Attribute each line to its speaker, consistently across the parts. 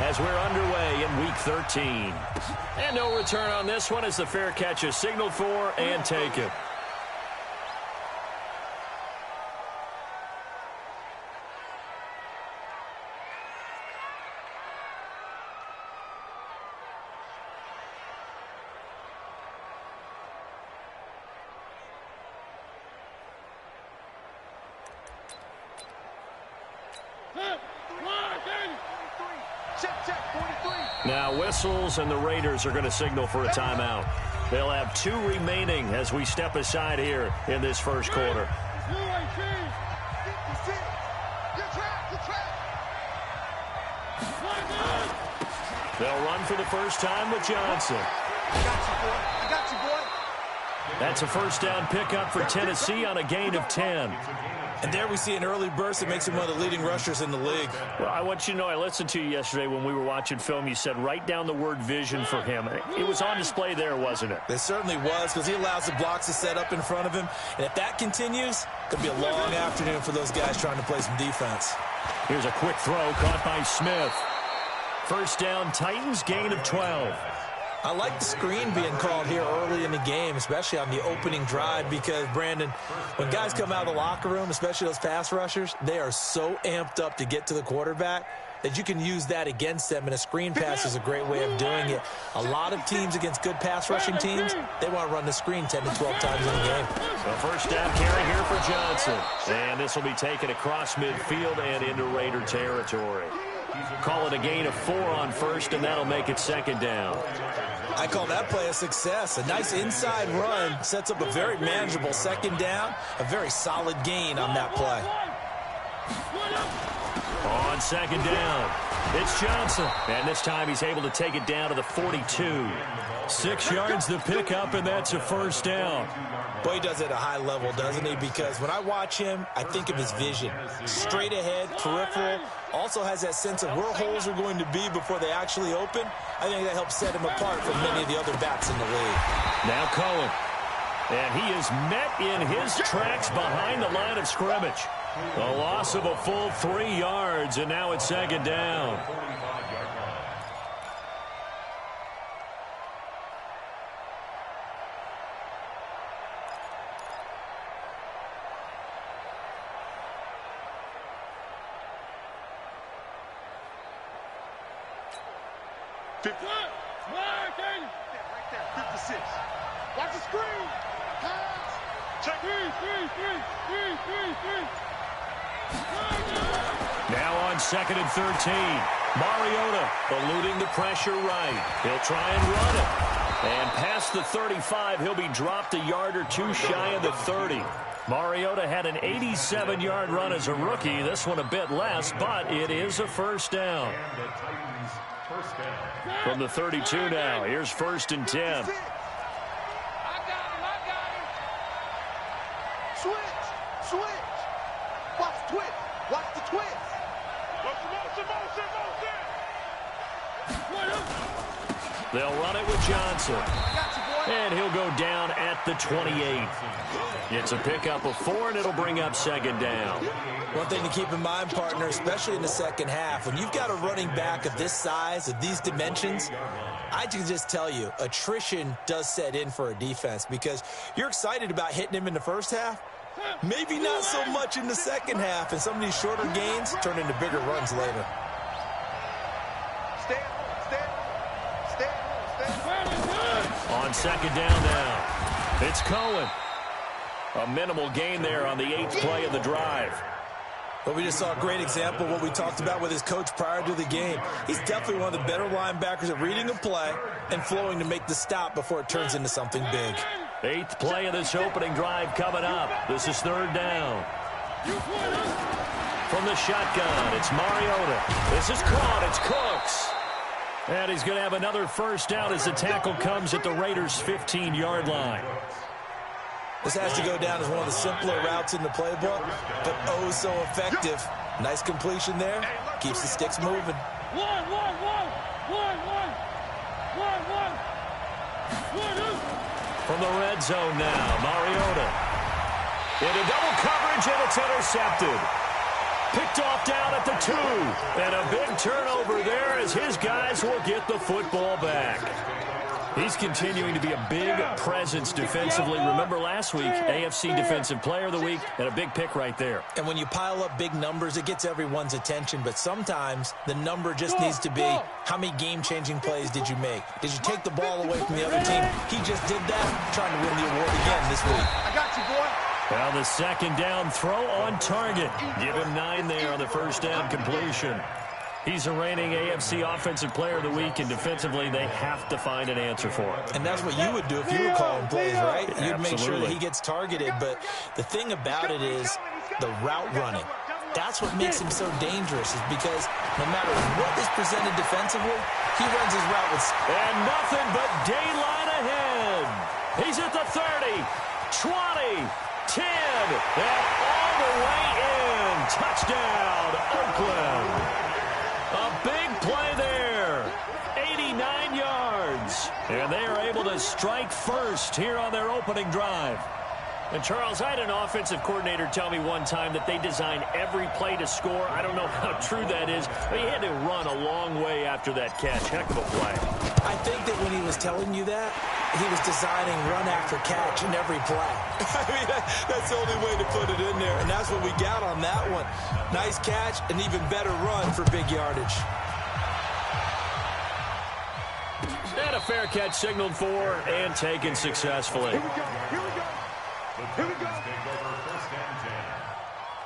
Speaker 1: as we're underway in Week 13. And no return on this one as the fair catch is signaled for and taken. Now whistles, and the Raiders are going to signal for a timeout. They'll have 2 remaining as we step aside here in this first quarter. They'll run for the first time with Johnson.
Speaker 2: I got you, boy.
Speaker 1: That's a first down pickup for Tennessee on a gain of 10.
Speaker 3: And there we see an early burst that makes him one of the leading rushers in the league.
Speaker 1: Well, I want you to know, I listened to you yesterday when we were watching film. You said write down the word vision for him. It was on display there, wasn't it?
Speaker 3: It certainly was, because he allows the blocks to set up in front of him. And if that continues, it's going to be a long afternoon for those guys trying to play some defense.
Speaker 1: Here's a quick throw caught by Smith. First down, Titans, gain of 12.
Speaker 3: I like the screen being called here early in the game, especially on the opening drive, because, Brandon, when guys come out of the locker room, especially those pass rushers, they are so amped up to get to the quarterback that you can use that against them, and a screen pass is a great way of doing it. A lot of teams against good pass rushing teams, they want to run the screen 10 to 12 times in a game.
Speaker 1: So first down carry here for Johnson. And this will be taken across midfield and into Raider territory. Call it a gain of 4 on first, and that'll make it second down.
Speaker 3: I call that play a success. A nice inside run sets up a very manageable second down, a very solid gain on that play.
Speaker 1: On second down, it's Johnson. And this time he's able to take it down to the 42. 6 yards the pickup, and that's a first down.
Speaker 3: Boy, he does it at a high level, doesn't he? Because when I watch him, I think of his vision. Straight ahead, peripheral, also has that sense of where holes are going to be before they actually open. I think that helps set him apart from many of the other backs in the league.
Speaker 1: Now Cohen. And he is met in his tracks behind the line of scrimmage. A loss of a full 3 yards, and now it's second down.
Speaker 2: Right there, 56. Watch the screen. Pass. Check.
Speaker 1: Now on second and 13. Mariota eluding the pressure right. He'll try and run it. And past the 35, he'll be dropped a yard or 2 shy of the 30. Mariota had an 87-yard run as a rookie. This one a bit less, but it is a first down. From the 32 now, here's first and 10.
Speaker 2: I got him. Switch. Watch the twist. Watch the twist.
Speaker 1: They'll run it with Johnson. And he'll go down at the 28. It's a pickup of 4, and it'll bring up second down.
Speaker 3: One thing to keep in mind, partner, especially in the second half, when you've got a running back of this size, of these dimensions, I can just tell you, attrition does set in for a defense, because you're excited about hitting him in the first half. Maybe not so much in the second half, and some of these shorter gains turn into bigger runs later.
Speaker 1: On second down now, it's Cohen. A minimal gain there on the 8th play of the drive.
Speaker 3: But we just saw a great example of what we talked about with his coach prior to the game. He's definitely one of the better linebackers at reading a play and flowing to make the stop before it turns into something big.
Speaker 1: 8th play of this opening drive coming up. This is third down. From the shotgun, it's Mariota. This is caught. It's Cooks. And he's going to have another first down as the tackle comes at the Raiders' 15-yard line.
Speaker 3: This has to go down as one of the simpler routes in the playbook, but oh so effective. Nice completion there. Keeps the sticks moving.
Speaker 1: From the red zone now, Mariota. Into double coverage, and it's intercepted. Picked off down at the 2. And a big turnover there as his guys will get the football back. He's continuing to be a big presence defensively. Remember last week, AFC Defensive Player of the Week, and a big pick right there.
Speaker 3: And when you pile up big numbers, it gets everyone's attention. But sometimes the number just needs to be, how many game-changing plays did you make? Did you take the ball away from the other team? He just did that, trying to win the award again this week.
Speaker 2: I got you, boy.
Speaker 1: Well, the second down throw on target. Give him 9 there on the first down completion. He's the reigning AFC Offensive Player of the Week, and defensively, they have to find an answer for him.
Speaker 3: And that's what you would do if you were calling plays, right? You'd
Speaker 1: Absolutely.
Speaker 3: make sure that he gets targeted. But the thing about it is the route running. That's what makes him so dangerous, is because no matter what is presented defensively, he runs his route with...
Speaker 1: And nothing but daylight ahead. He's at the 30, 20, 10, and all the way in. Touchdown, Oakland. A big play there, 89 yards. And they are able to strike first here on their opening drive. And, Charles, I had an offensive coordinator tell me one time that they design every play to score. I don't know how true that is, but he had to run a long way after that catch. Heck of a play.
Speaker 3: I think that when he was telling you that, he was designing run after catch in every play. I mean, that's the only way to put it in there, and that's what we got on that one. Nice catch, an even better run for big yardage.
Speaker 1: And a fair catch signaled for and taken successfully.
Speaker 2: Here we go. Here we go. Here we go.
Speaker 4: Take over first and 10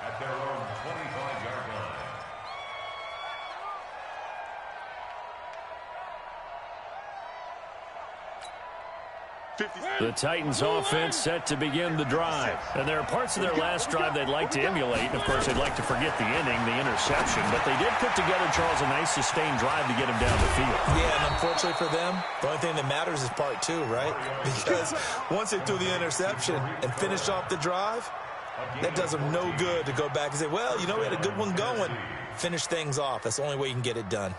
Speaker 4: at their own 25-yard line.
Speaker 1: The Titans offense set to begin the drive. And there are parts of their last drive they'd like to emulate. Of course, they'd like to forget the inning, the interception. But they did put together, Charles, a nice sustained drive to get him down the field.
Speaker 3: Yeah, and unfortunately for them, the only thing that matters is part 2, right? Because once they threw the interception and finished off the drive, that does them no good to go back and say, well, you know, we had a good one going. Finish things off. That's the only way you can get it done.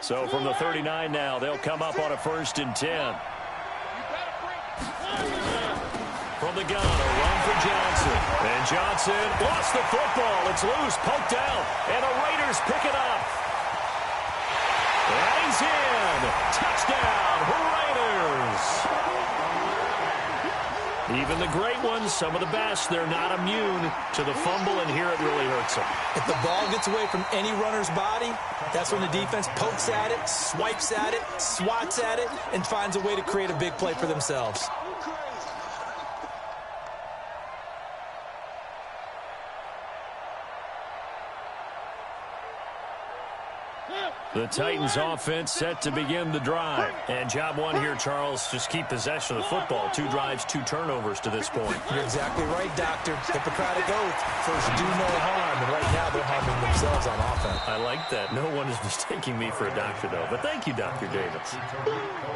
Speaker 1: So from the 39 now, they'll come up on a 1st and 10. From the gun, a run for Johnson. And Johnson lost the football. It's loose, poked out, and the Raiders pick it up. And he's in. Touchdown, Raiders. Even the great ones, some of the best, they're not immune to the fumble, and here it really hurts them.
Speaker 3: If the ball gets away from any runner's body, that's when the defense pokes at it, swipes at it, swats at it, and finds a way to create a big play for themselves.
Speaker 1: The Titans offense set to begin the drive. And job one here, Charles, just keep possession of the football. 2 drives, 2 turnovers to this point.
Speaker 3: You're exactly right, Doctor. Hippocratic oath. First, do no harm. And right now, they're harming themselves on offense.
Speaker 1: I like that. No one is mistaking me for a doctor, though. But thank you, Dr. Davis.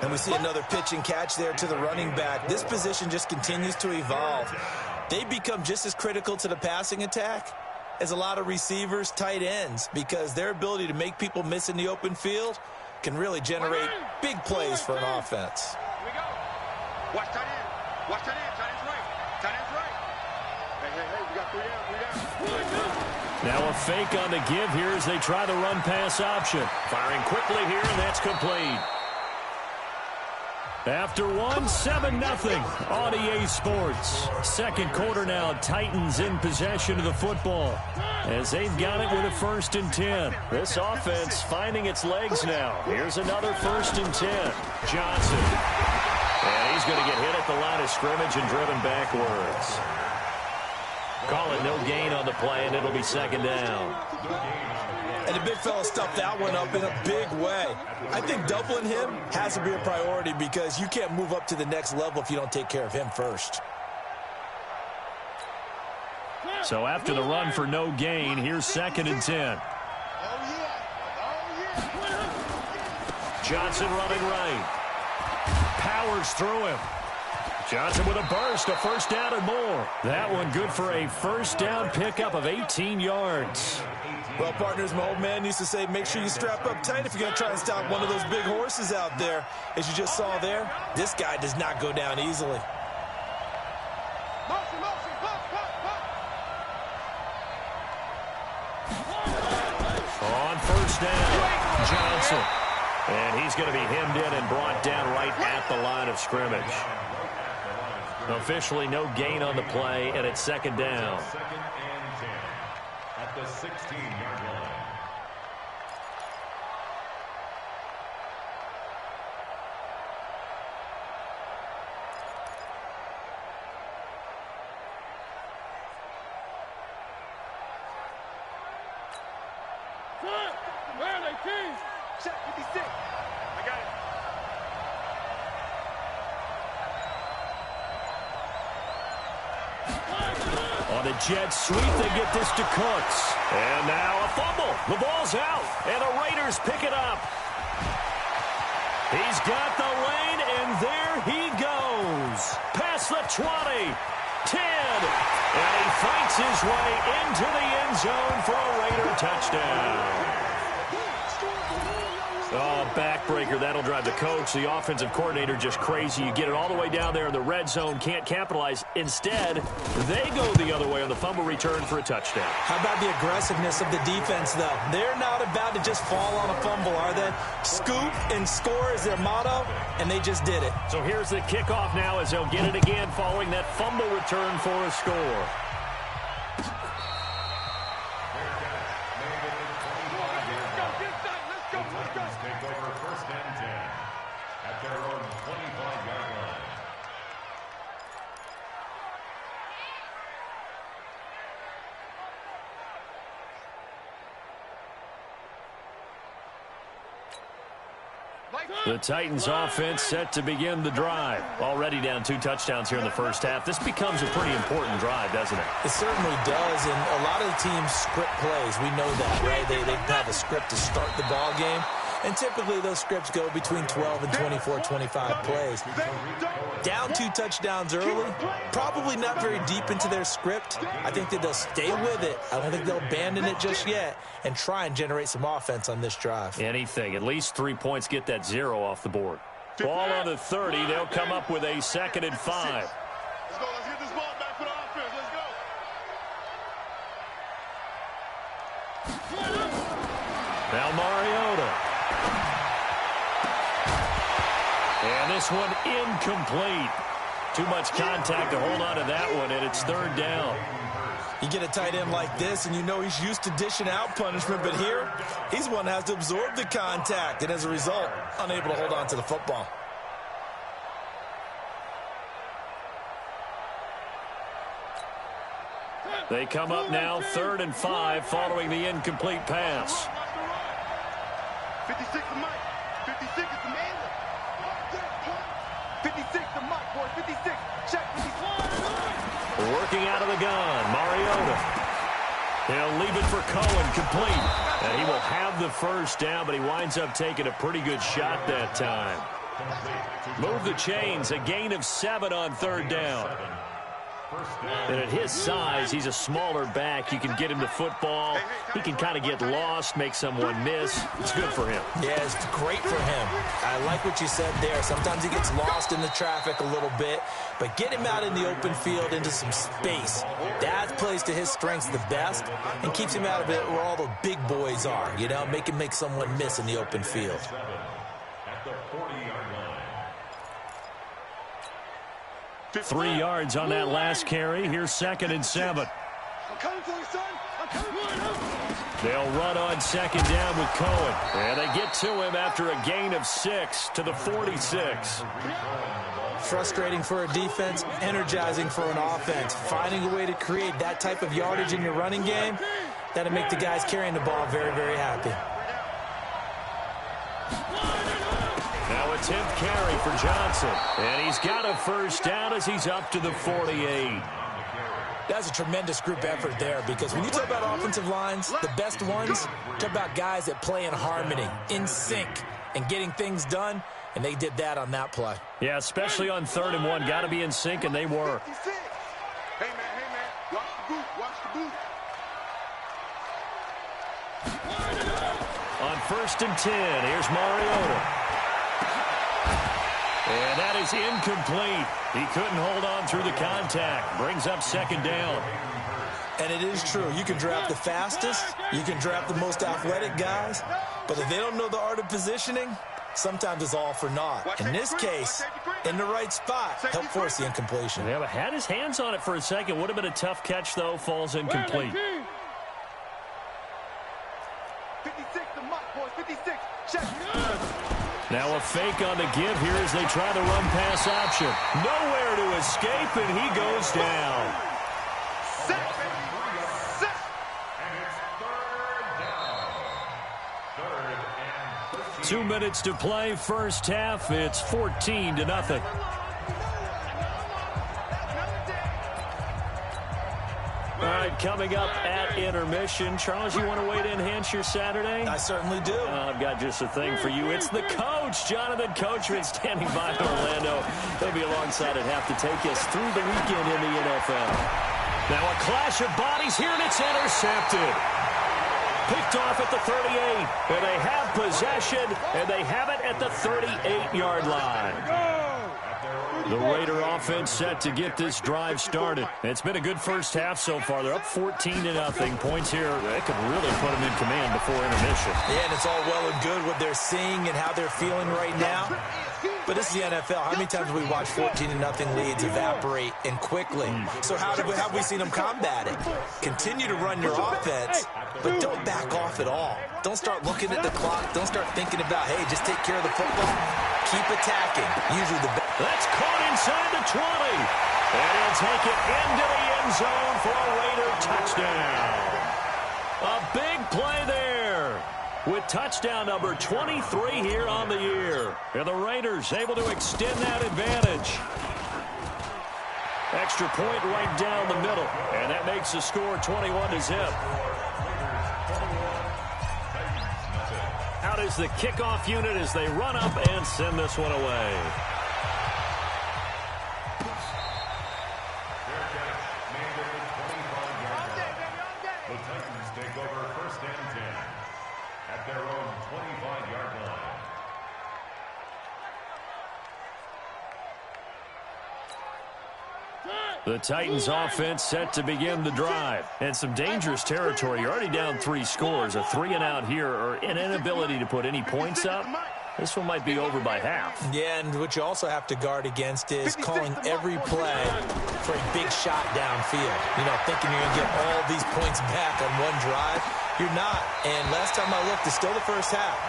Speaker 3: And we see another pitch and catch there to the running back. This position just continues to evolve. They become just as critical to the passing attack as a lot of receivers, tight ends, because their ability to make people miss in the open field can really generate big plays for an offense.
Speaker 2: Here we go. Watch tight end. Watch tight end. Tight end's right. Tight end's right. Hey, we got 3 down.
Speaker 1: Now a fake on the give here as they try the run-pass option. Firing quickly here, and that's complete. After one, 7-0 on EA Sports. Second quarter now, Titans in possession of the football as they've got it with a 1st and 10. This offense finding its legs now. Here's another 1st and 10. Johnson. And he's going to get hit at the line of scrimmage and driven backwards. Call it no gain on the play, and it'll be 2nd down.
Speaker 3: And the big fella stuffed that one up in a big way. I think doubling him has to be a priority because you can't move up to the next level if you don't take care of him first.
Speaker 1: So after the run for no gain, here's 2nd and 10. Johnson running right. Powers through him. Johnson with a burst, a 1st down and more. That one good for a 1st down pickup of 18 yards.
Speaker 3: Well, partners, my old man used to say, make sure you strap up tight if you're going to try and stop one of those big horses out there. As you just saw there, this guy does not go down easily.
Speaker 1: Excellent. And he's going to be hemmed in and brought down right at the line of scrimmage. Officially no gain on the play, and it's second down.
Speaker 4: Second and 10 at the 16-yard line.
Speaker 2: Where are they, King? Check 56. I got it.
Speaker 1: On a jet sweep, they get this to Cooks. And now a fumble. The ball's out, and the Raiders pick it up. He's got the lane, and there he goes. Past the 20, 10, and he fights his way into the end zone for a Raider touchdown. Oh, backbreaker. That'll drive the coach, the offensive coordinator, just crazy. You get it all the way down there in the red zone, can't capitalize. Instead, they go the other way on the fumble return for a touchdown.
Speaker 3: How about the aggressiveness of the defense, though? They're not about to just fall on a fumble, are they? Scoop and score is their motto, and they just did it.
Speaker 1: So here's the kickoff now as they'll get it again following that fumble return for a score.
Speaker 4: Take over first and 10 at their own 25-yard line.
Speaker 1: The Titans offense set to begin the drive. Already down 2 touchdowns here in the first half. This becomes a pretty important drive, doesn't it?
Speaker 3: It certainly does, and a lot of the teams script plays. We know that, right? They have a script to start the ball game. And typically those scripts go between 12 and 24, 25 plays. Down 2 touchdowns early, probably not very deep into their script. I think that they'll stay with it. I don't think they'll abandon it just yet and try and generate some offense on this drive.
Speaker 1: Anything. At least 3 points, get that 0 off the board. Ball on the 30. They'll come up with a 2nd and 5.
Speaker 2: Let's go. Let's get this ball back for the offense. Let's go.
Speaker 1: Now Mariota. And this one incomplete. Too much contact to hold on to that one, and it's 3rd down.
Speaker 3: You get a tight end like this, and you know he's used to dishing out punishment, but here, he's one that has to absorb the contact, and as a result, unable to hold on to the football.
Speaker 1: They come up now 3rd and 5 following the incomplete pass.
Speaker 2: 56 to Mike. 56 is the man. 56 to Mike, boy. 56. Check. 56.
Speaker 1: Working out of the gun, Mariota. He'll leave it for Cohen, complete. And he will have the first down, but he winds up taking a pretty good shot that time. Move the chains, a gain of 7 on 3rd down. And at his size, he's a smaller back. You can get him the football. He can kind of get lost, make someone miss. It's good for him.
Speaker 3: Yeah, it's great for him. I like what you said there. Sometimes he gets lost in the traffic a little bit, but get him out in the open field into some space. That plays to his strengths the best and keeps him out of it where all the big boys are, you know, make him make someone miss in the open field.
Speaker 4: At the 40-yard line.
Speaker 1: 3 yards on that last carry. Here's 2nd and 7.
Speaker 2: I'm coming for you, son. I'm coming for you.
Speaker 1: They'll run on 2nd down with Cohen. And they get to him after a gain of 6 to the 46.
Speaker 3: Frustrating for a defense, energizing for an offense. Finding a way to create that type of yardage in your running game, that'll make the guys carrying the ball very, very happy.
Speaker 1: Now a 10th carry for Johnson. And he's got a first down as he's up to the 48.
Speaker 3: That's a tremendous group effort there, because when you talk about offensive lines, the best ones, talk about guys that play in harmony, in sync, and getting things done, and they did that on that play.
Speaker 1: Yeah, especially on 3rd and 1. Got to be in sync, and they were.
Speaker 2: Hey, man. Watch the boot. Watch the boot.
Speaker 1: On 1st and 10, here's Mariota. And that is incomplete. He couldn't hold on through the contact. Brings up 2nd down.
Speaker 3: And it is true. You can draft the fastest, you can draft the most athletic guys, but if they don't know the art of positioning, sometimes it's all for naught. In this case, in the right spot, help force the incompletion.
Speaker 1: Yeah, but had his hands on it for a second. Would have been a tough catch, though. Falls incomplete.
Speaker 2: 56, the mark, boys. 56. Check.
Speaker 1: Now a fake on the give here as they try the run pass option. Nowhere to escape, and he goes down.
Speaker 2: Set, baby. Set.
Speaker 4: And it's third down. Third and
Speaker 1: 2 minutes to play, first half. It's 14-0. All right, coming up at intermission. Charles, you want to wait to enhance your Saturday?
Speaker 3: I certainly do.
Speaker 1: I've got just a thing for you. It's the coach, Jonathan Coachman, standing by in Orlando. He'll be alongside at half to take us through the weekend in the NFL. Now a clash of bodies here, and it's intercepted. Picked off at the 38, and they have possession, and they have it at the 38-yard line. The Raider offense set to get this drive started. It's been a good first half so far. They're up 14-0. Points here, they could really put them in command before intermission.
Speaker 3: Yeah, and it's all well and good what they're seeing and how they're feeling right now. But this is the NFL. How many times have we watched 14-0 leads evaporate and quickly? So how have we seen them combat it? Continue to run your offense, but don't back off at all. Don't start looking at the clock. Don't start thinking about, hey, just take care of the football. Keep attacking. Usually the best.
Speaker 1: That's caught inside the 20. And he'll take it into the end zone for a Raider touchdown. A big play there with touchdown number 23 here on the year. And the Raiders able to extend that advantage. Extra point right down the middle. And that makes the score 21-0. Out is the kickoff unit as they run up and send this one away.
Speaker 4: the Titans take over first and 10 at their own 25-yard line.
Speaker 1: The Titans offense set to begin the drive. And some dangerous territory. You're already down 3 scores. A 3-and-out here or an inability to put any points up. This one might be over by half.
Speaker 3: Yeah, and what you also have to guard against is calling every play for a big shot downfield. You know, thinking you're going to get all these points back on one drive. You're not. And last time I looked, it's still the first half.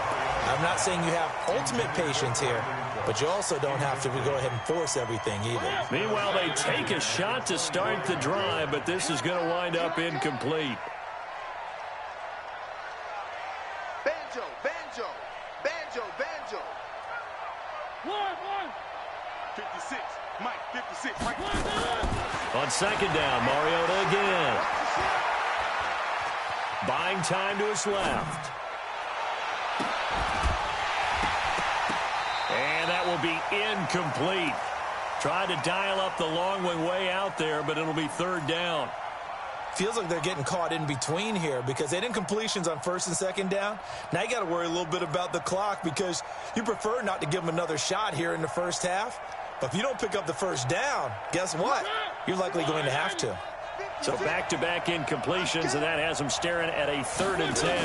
Speaker 3: I'm not saying you have ultimate patience here, but you also don't have to go ahead and force everything either.
Speaker 1: Meanwhile, they take a shot to start the drive, but this is going to wind up incomplete.
Speaker 2: Banjo, banjo, banjo, banjo. 56, Mike, 56, Mike.
Speaker 1: On second down, Mariota again. Buying time to his left. And that will be incomplete. Tried to dial up the long way out there, but it'll be third down.
Speaker 3: Feels like they're getting caught in between here because they didn't completions on first and second down. Now you got to worry a little bit about the clock because you prefer not to give them another shot here in the first half. But if you don't pick up the first down, guess what? You're likely going to have to.
Speaker 1: So back-to-back incompletions, and that has them staring at a 3rd and 10.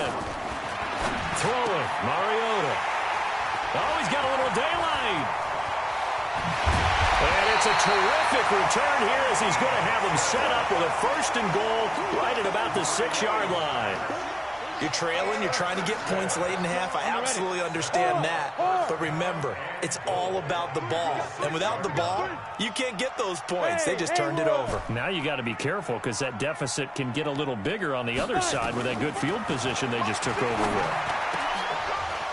Speaker 1: Throwing, Mariota. Oh, he's got a little daylight. And it's a terrific return here as he's going to have them set up with a 1st and goal right at about the 6-yard line.
Speaker 3: You're trailing. You're trying to get points late in the half. I absolutely understand that. But remember, it's all about the ball. And without the ball, you can't get those points. They just turned it over.
Speaker 1: Now you got to be careful because that deficit can get a little bigger on the other side with that good field position they just took over with.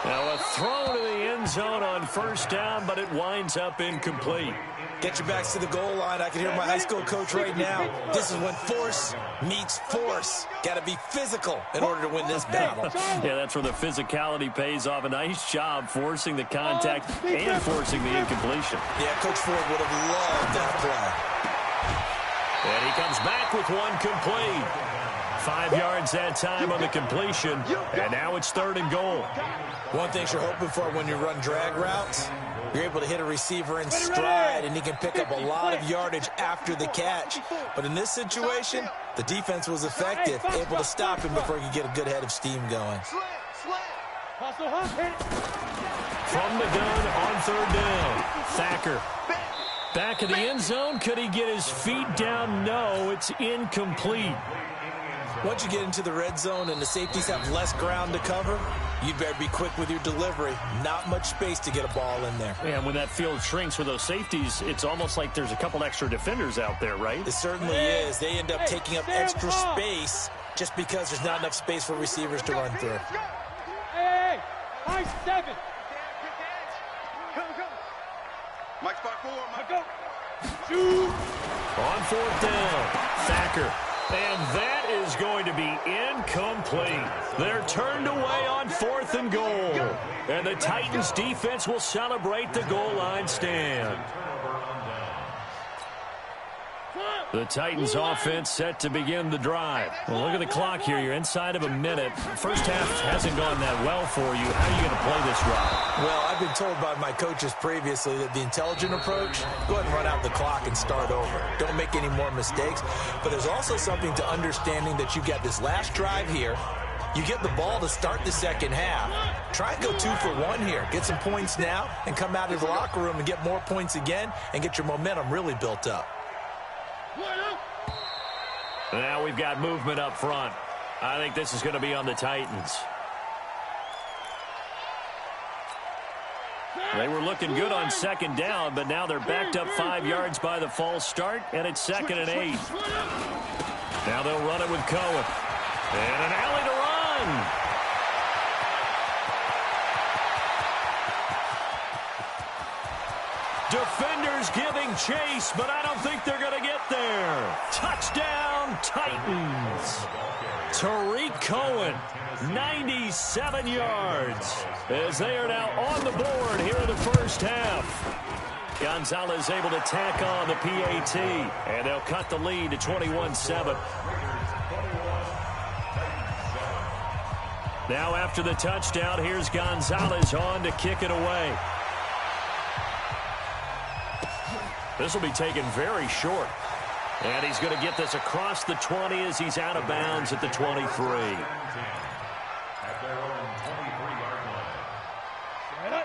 Speaker 1: Now a throw to the end zone on 1st down, but it winds up incomplete.
Speaker 3: Get your backs to the goal line. I can hear my high school coach right now. This is when force meets force. Got to be physical in order to win this battle.
Speaker 1: Yeah, that's where the physicality pays off. A nice job forcing the contact and forcing the incompletion.
Speaker 3: Yeah, Coach Ford would have loved that play.
Speaker 1: And he comes back with one complete. 5 yards that time on the completion, and now it's 3rd and goal.
Speaker 3: One thing you're hoping for when you run drag routes, you're able to hit a receiver in stride, and he can pick up a lot of yardage after the catch. But in this situation, the defense was effective, able to stop him before he could get a good head of steam going.
Speaker 1: From the gun on 3rd down, Thacker. Back in the end zone, could he get his feet down? No, it's incomplete.
Speaker 3: Once you get into the red zone and the safeties have less ground to cover, you'd better be quick with your delivery. Not much space to get a ball in there.
Speaker 1: And when that field shrinks with those safeties, it's almost like there's a couple extra defenders out there, right?
Speaker 3: It certainly is. They end up taking up extra space just because there's not enough space for receivers to run through.
Speaker 5: Hey, high 7.
Speaker 2: Mike spot 4, Mike.
Speaker 5: Go. Shoot.
Speaker 1: On 4th down, Thacker. And that is going to be incomplete. They're turned away on 4th and goal. And the Titans defense will celebrate the goal line stand. The Titans offense set to begin the drive. Well, look at the clock here. You're inside of a minute. First half hasn't gone that well for you. How are you going to play this drive?
Speaker 3: Well, I've been told by my coaches previously that the intelligent approach, go ahead and run out the clock and start over. Don't make any more mistakes. But there's also something to understanding that you've got this last drive here. You get the ball to start the second half. Try and go 2 for 1 here. Get some points now and come out of the locker room and get more points again and get your momentum really built up.
Speaker 1: Now we've got movement up front. I think this is going to be on the Titans. They were looking good on 2nd down, but now they're backed up 5 yards by the false start, and it's 2nd and 8. Now they'll run it with Cohen. And an alley to run. Defenders giving chase, but I don't think they're going to get there. Touchdown, Titans. Tariq Cohen, 97 yards, as they are now on the board here in the first half. Gonzalez able to tack on the PAT, and they'll cut the lead to 21-7. Now after the touchdown, here's Gonzalez on to kick it away. This will be taken very short. And he's going to get this across the 20 as he's out of bounds at the 23.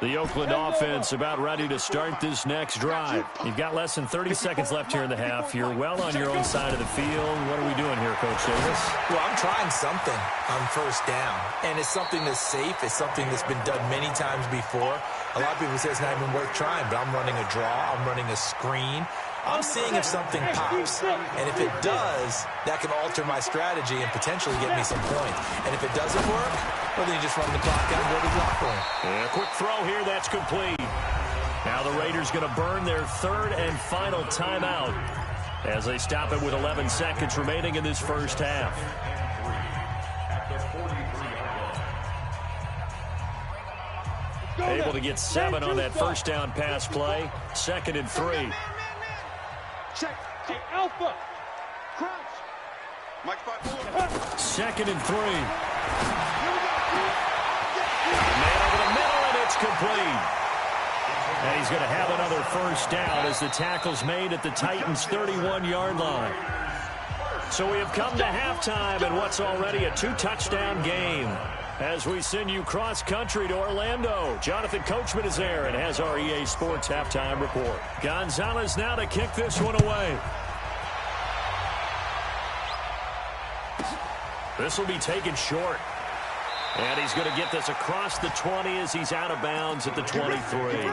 Speaker 1: The Oakland offense about ready to start this next drive. You've got less than 30 seconds left here in the half. You're well on your own side of the field. What are we doing here, Coach Davis?
Speaker 3: Well, I'm trying something on 1st down. And it's something that's safe. It's something that's been done many times before. A lot of people say it's not even worth trying, but I'm running a draw. I'm running a screen. I'm seeing if something pops. And if it does, that can alter my strategy and potentially get me some points. And if it doesn't work, well, then you just run the clock out and go to the locker room.
Speaker 1: And a quick throw here, that's complete. Now the Raiders going to burn their 3rd and final timeout as they stop it with 11 seconds remaining in this first half. Able to get 7 on that first down pass play. 2nd and 3.
Speaker 5: Check. Hey, Alpha. Crouch.
Speaker 2: Mike spot 4.
Speaker 1: 2nd and 3. Man over the middle, and it's complete. And he's going to have another first down as the tackle's made at the Titans' 31-yard line. So we have come to halftime in what's already a 2-touchdown game. As we send you cross-country to Orlando, Jonathan Coachman is there and has our EA Sports halftime report. Gonzalez now to kick this one away. This will be taken short. And he's going to get this across the 20 as he's out of bounds at the 23.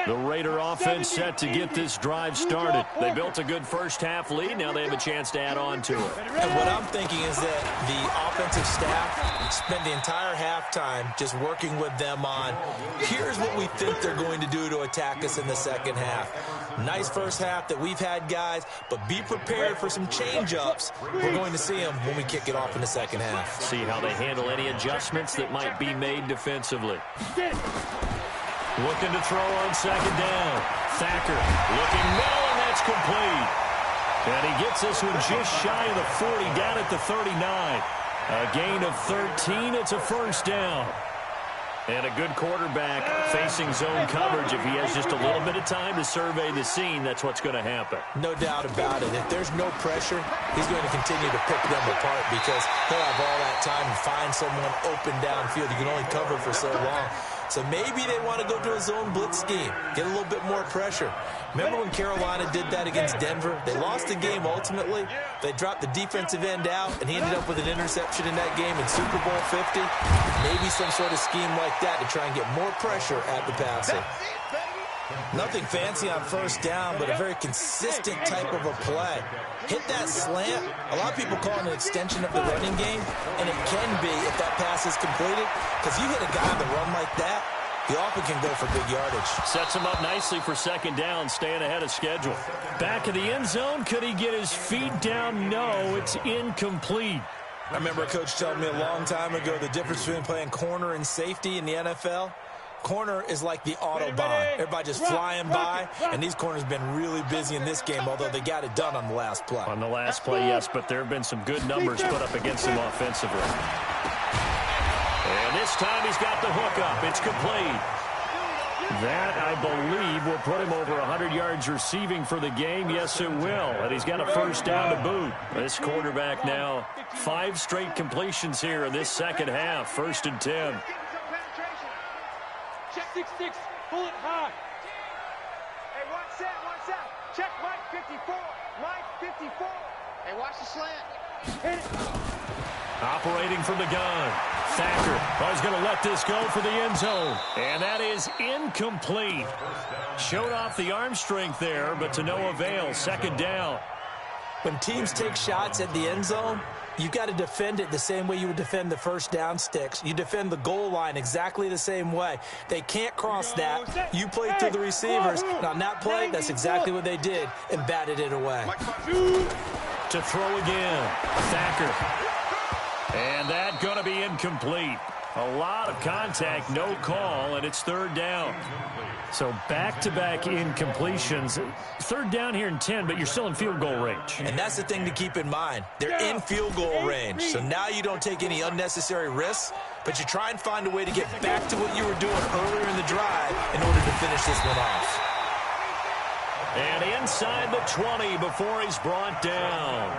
Speaker 1: The Raider offense set to get this drive started. They built a good first-half lead. Now they have a chance to add on to it.
Speaker 3: And what I'm thinking is that the offensive staff spent the entire halftime just working with them on, here's what we think they're going to do to attack us in the second half. Nice first half that we've had, guys, but be prepared for some change-ups. We're going to see them when we kick it off in the second half.
Speaker 1: See how they handle any adjustments that might be made defensively. Looking to throw on second down. Thacker looking middle, and that's complete. And he gets this one just shy of the 40, down at the 39. A gain of 13. It's a first down. And a good quarterback facing zone coverage. If he has just a little bit of time to survey the scene, that's what's going to happen.
Speaker 3: No doubt about it. If there's no pressure, he's going to continue to pick them apart because he'll have all that time to find someone open downfield. You can only cover for so long. So maybe they want to go to a zone blitz scheme, get a little bit more pressure. Remember when Carolina did that against Denver? They lost the game ultimately. They dropped the defensive end out, and he ended up with an interception in that game in Super Bowl 50. Maybe some sort of scheme like that to try and get more pressure at the passer. Nothing fancy on first down, but a very consistent type of a play. Hit that slant. A lot of people call it an extension of the running game, and it can be if that pass is completed, because you hit a guy on the run like that, he often can go for big yardage.
Speaker 1: Sets him up nicely for second down, staying ahead of schedule. Back of the end zone, could he get his feet down? No, it's incomplete.
Speaker 3: I remember a coach telling me a long time ago the difference between playing corner and safety in the NFL. Corner is like the Autobahn. Everybody just flying by, and these corners have been really busy in this game, although they got it done on the last play.
Speaker 1: On the last play, yes, but there have been some good numbers put up against him offensively. And this time he's got the hook up. It's complete. That, I believe, will put him over 100 yards receiving for the game. Yes, it will. And he's got a first down to boot. This quarterback now, 5 straight completions here in this second half. 1st and 10.
Speaker 5: Check 6-6, pull it high.
Speaker 2: Hey, one set. Check Mike 54. Mike 54. Hey, watch the slant.
Speaker 5: Hit it.
Speaker 1: Operating from the gun. Thacker is going to let this go for the end zone. And that is incomplete. Showed off the arm strength there, but to no avail. Second down.
Speaker 3: When teams take shots at the end zone, you've got to defend it the same way you would defend the first down sticks. You defend the goal line exactly the same way. They can't cross that. You play through the receivers. And on that play, that's exactly what they did and batted it away.
Speaker 1: To throw again. Thacker. And that going to be incomplete. A lot of contact, no call, and it's 3rd down. So back-to-back incompletions. 3rd down here in 10, but you're still in field goal range.
Speaker 3: And that's the thing to keep in mind. They're in field goal range. So now you don't take any unnecessary risks, but you try and find a way to get back to what you were doing earlier in the drive in order to finish this one off.
Speaker 1: And inside the 20 before he's brought down.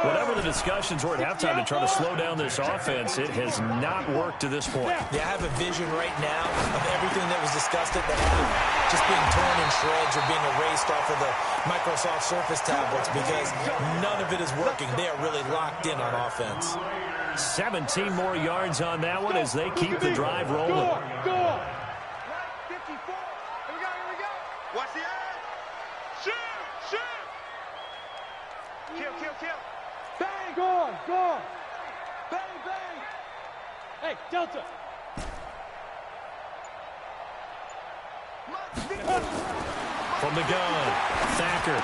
Speaker 1: Whatever the discussions were at halftime to try to slow down this offense, it has not worked to this point.
Speaker 3: Yeah, I have a vision right now of everything that was discussed at the half just being torn in shreds or being erased off of the Microsoft Surface tablets because none of it is working. They are really locked in on offense.
Speaker 1: 17 more yards on that one as they keep the drive rolling.
Speaker 5: Go!
Speaker 2: 54. Here we go. Watch the edge. Shoot. Kill.
Speaker 5: Bang! Go!
Speaker 2: Bang.
Speaker 5: Hey, Delta!
Speaker 1: From the gun, Thacker.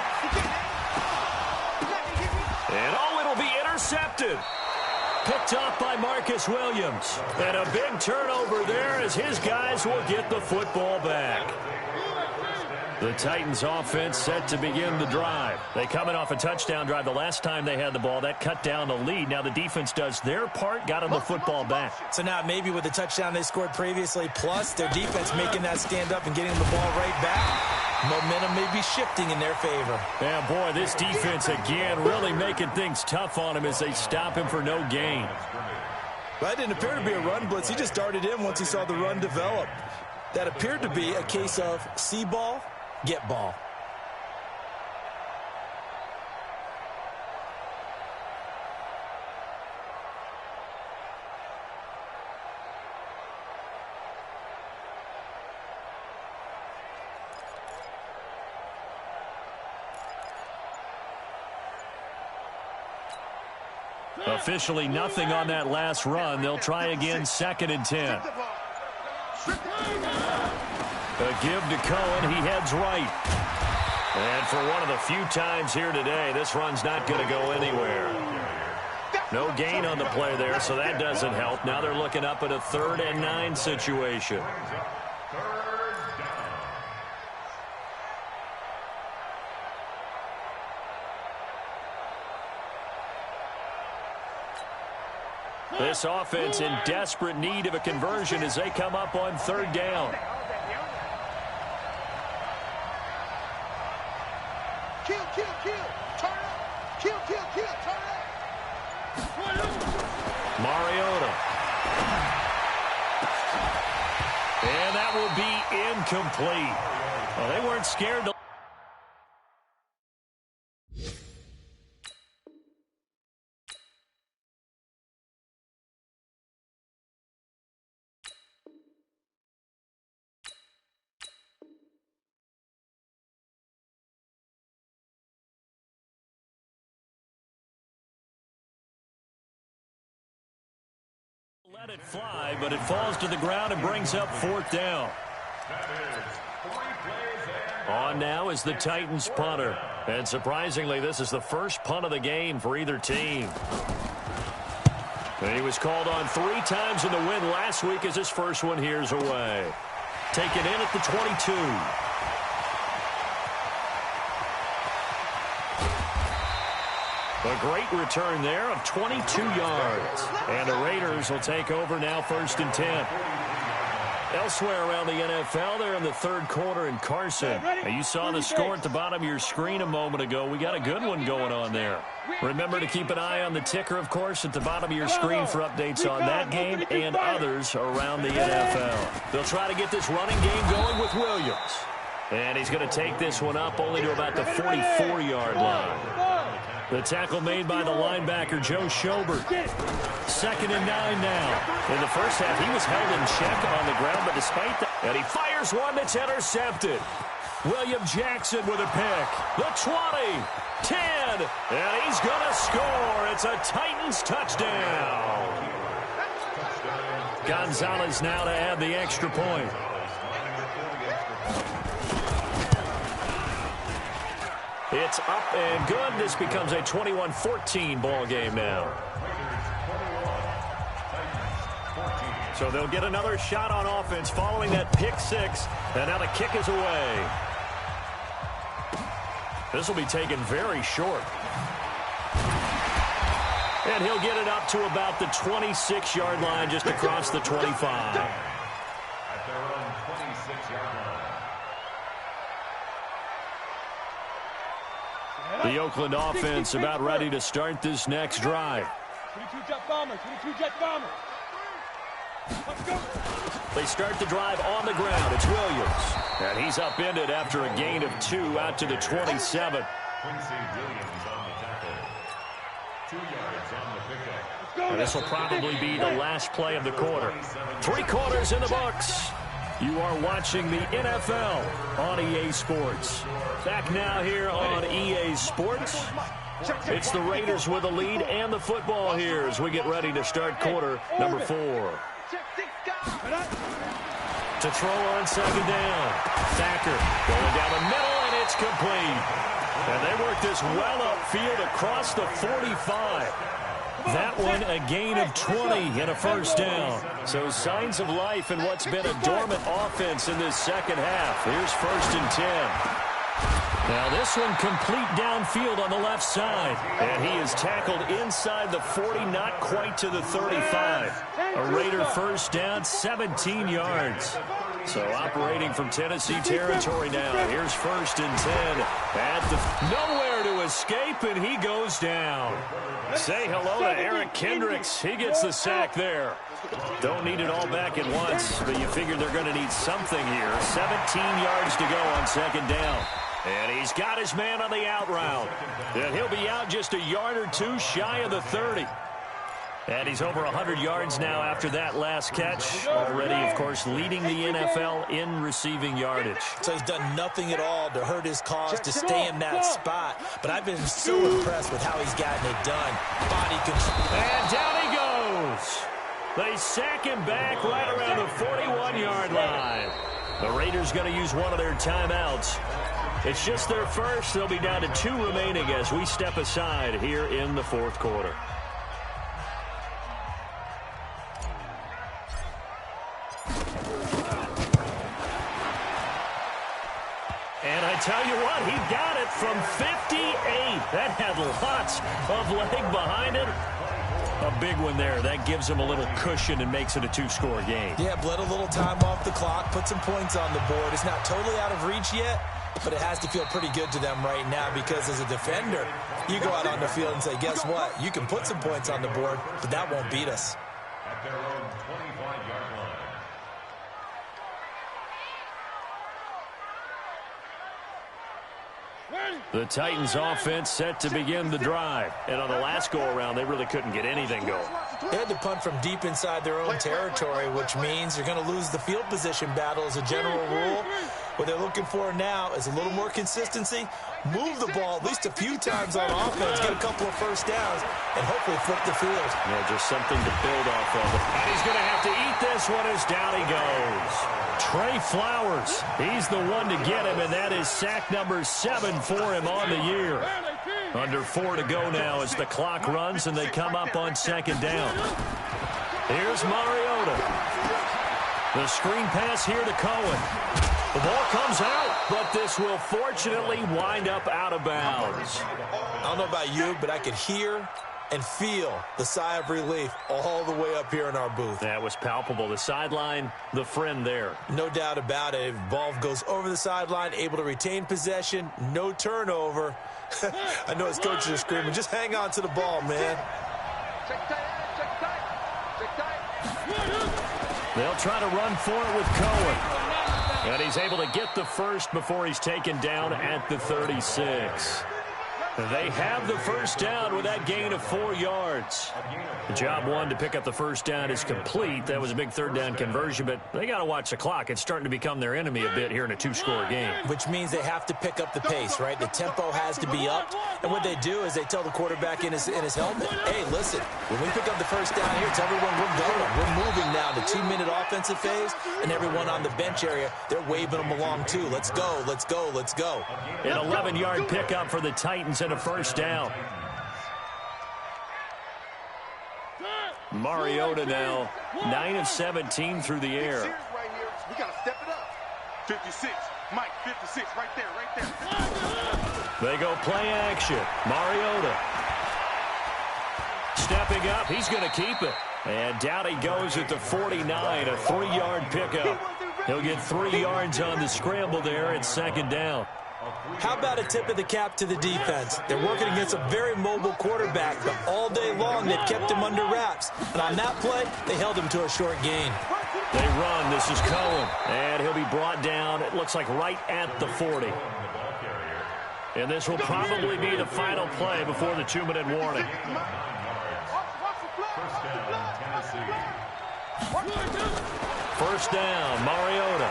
Speaker 1: And it'll be intercepted. Picked off by Marcus Williams. And a big turnover there as his guys will get the football back. The Titans offense set to begin the drive. They coming off a touchdown drive the last time they had the ball. That cut down the lead. Now the defense does their part, got them the football back.
Speaker 3: So now maybe with the touchdown they scored previously, plus their defense making that stand up and getting the ball right back, momentum may be shifting in their favor.
Speaker 1: Yeah, boy, this defense again really making things tough on him as they stop him for no gain.
Speaker 3: That didn't appear to be a run blitz. He just darted in once he saw the run develop. That appeared to be a case of see ball, get ball.
Speaker 1: Officially nothing on that last run. They'll try again, 2nd and 10. A give to Cohen. He heads right. And for one of the few times here today, this run's not going to go anywhere. No gain on the play there, so that doesn't help. Now they're looking up at a 3rd and 9 situation. This offense in desperate need of a conversion as they come up on 3rd down.
Speaker 2: Kill, turn up. Kill, turn up.
Speaker 1: Mariota. And that will be incomplete. Well, they weren't scared to... let it fly, but it falls to the ground and brings up 4th down. On now is the Titans punter. And surprisingly, this is the first punt of the game for either team. And he was called on 3 times in the win last week as his first one here's away. Taken in at the 22. A great return there of 22 yards. And the Raiders will take over now, 1st and 10. Elsewhere around the NFL, they're in the 3rd quarter in Carson. Now, you saw the score at the bottom of your screen a moment ago. We got a good one going on there. Remember to keep an eye on the ticker, of course, at the bottom of your screen for updates on that game and others around the NFL. They'll try to get this running game going with Williams. And he's going to take this one up only to about the 44-yard line. The tackle made by the linebacker, Joe Schobert. 2nd and 9 now. In the first half, he was held in check on the ground, but despite that, and he fires one that's intercepted. William Jackson with a pick. The 20, 10, and he's going to score. It's a Titans touchdown. Gonzalez now to add the extra point. It's up and good. This becomes a 21-14 ball game now. So they'll get another shot on offense following that pick 6. And now the kick is away. This will be taken very short. And he'll get it up to about the 26-yard line just across the 25.
Speaker 4: At their own 26-yard line.
Speaker 1: The Oakland offense about ready to start this next drive.
Speaker 5: 22 jet bomber, 22 jet bomber. Let's go.
Speaker 1: They start the drive on the ground. It's Williams. And he's upended after a gain of 2 out to the 27.
Speaker 4: Quincy Williams on the tackle. 2 yards on the pickup.
Speaker 1: And this will probably be the last play of the quarter. 3 quarters in the books. You are watching the NFL on EA Sports. Back now here on EA Sports. It's the Raiders with the lead and the football here as we get ready to start quarter number 4. To throw on 2nd down. Thacker going down the middle, and it's complete. And they work this well upfield across the 45. That one a gain of 20 and a 1st down. So signs of life in what's been a dormant offense in this second half. Here's 1st and 10. Now this one complete downfield on the left side. And he is tackled inside the 40, not quite to the 35. A Raider 1st down, 17 yards. So operating from Tennessee territory now. Here's 1st and 10. At the nowhere to escape, and he goes down. Say hello to Eric Kendricks. He gets the sack there. Don't need it all back at once, but you figure they're going to need something here. 17 yards to go on 2nd down. And he's got his man on the out route. And he'll be out just a yard or 2 shy of the 30. And he's over 100 yards now after that last catch. Already, of course, leading the NFL in receiving yardage.
Speaker 3: So he's done nothing at all to hurt his cause to stay in that spot. But I've been so impressed with how he's gotten it done. Body control.
Speaker 1: And down he goes. They sack him back right around the 41-yard line. The Raiders going to use one of their timeouts. It's just their first. They'll be down to 2 remaining as we step aside here in the fourth quarter. And I tell you what, he got it from 58. That had lots of leg behind it. A big one there. That gives him a little cushion and makes it a 2-score game.
Speaker 3: Yeah, bled a little time off the clock, put some points on the board. It's not totally out of reach yet, but it has to feel pretty good to them right now because as a defender, you go out on the field and say, guess what? You can put some points on the board, but that won't beat us.
Speaker 4: At their own 25-yard line.
Speaker 1: The Titans offense set to begin the drive. And on the last go-around, they really couldn't get anything going.
Speaker 3: They had to punt from deep inside their own territory, which means you're going to lose the field position battle as a general rule. What they're looking for now is a little more consistency, move the ball at least a few times on offense, get a couple of first downs, and hopefully flip the field.
Speaker 1: Yeah, just something to build off of. And he's going to have to eat this one as down he goes. Trey Flowers, he's the one to get him, and that is sack number 7 for him on the year. Under 4 to go now as the clock runs and they come up on second down. Here's Mariota. The screen pass here to Cohen. The ball comes out, but this will fortunately wind up out of bounds.
Speaker 3: I don't know about you, but I could hear and feel the sigh of relief all the way up here in our booth.
Speaker 1: That was palpable. The sideline, the friend there.
Speaker 3: No doubt about it. Ball goes over the sideline, able to retain possession, no turnover. I know his coaches are screaming, just hang on to the ball, man.
Speaker 1: They'll try to run for it with Cohen. And he's able to get the first before he's taken down at the 36. They have the first down with that gain of 4 yards. Job 1 to pick up the first down is complete. That was a big third down conversion, but they got to watch the clock. It's starting to become their enemy a bit here in a 2-score game.
Speaker 3: Which means they have to pick up the pace, right? The tempo has to be up. And what they do is they tell the quarterback in his helmet, hey, listen, when we pick up the first down here, tell everyone we're going. We're moving now. The 2-minute offensive phase, and everyone on the bench area, they're waving them along too. Let's go, let's go, let's go.
Speaker 1: An 11-yard pickup for the Titans and a first down. Mariota now 9 of 17 through the air.
Speaker 2: We got to step it up. 56. Mike, 56 right there.
Speaker 1: They go play action. Mariota stepping up. He's going to keep it. And down he goes at the 49, a 3-yard pickup. He'll get 3 yards on the scramble there at second down.
Speaker 3: How about a tip of the cap to the defense? They're working against a very mobile quarterback, but all day long they've kept him under wraps. And on that play, they held him to a short gain.
Speaker 1: They run. This is Cohen. And he'll be brought down, it looks like right at the 40. And this will probably be the final play before the 2-minute warning. First down, Mariota.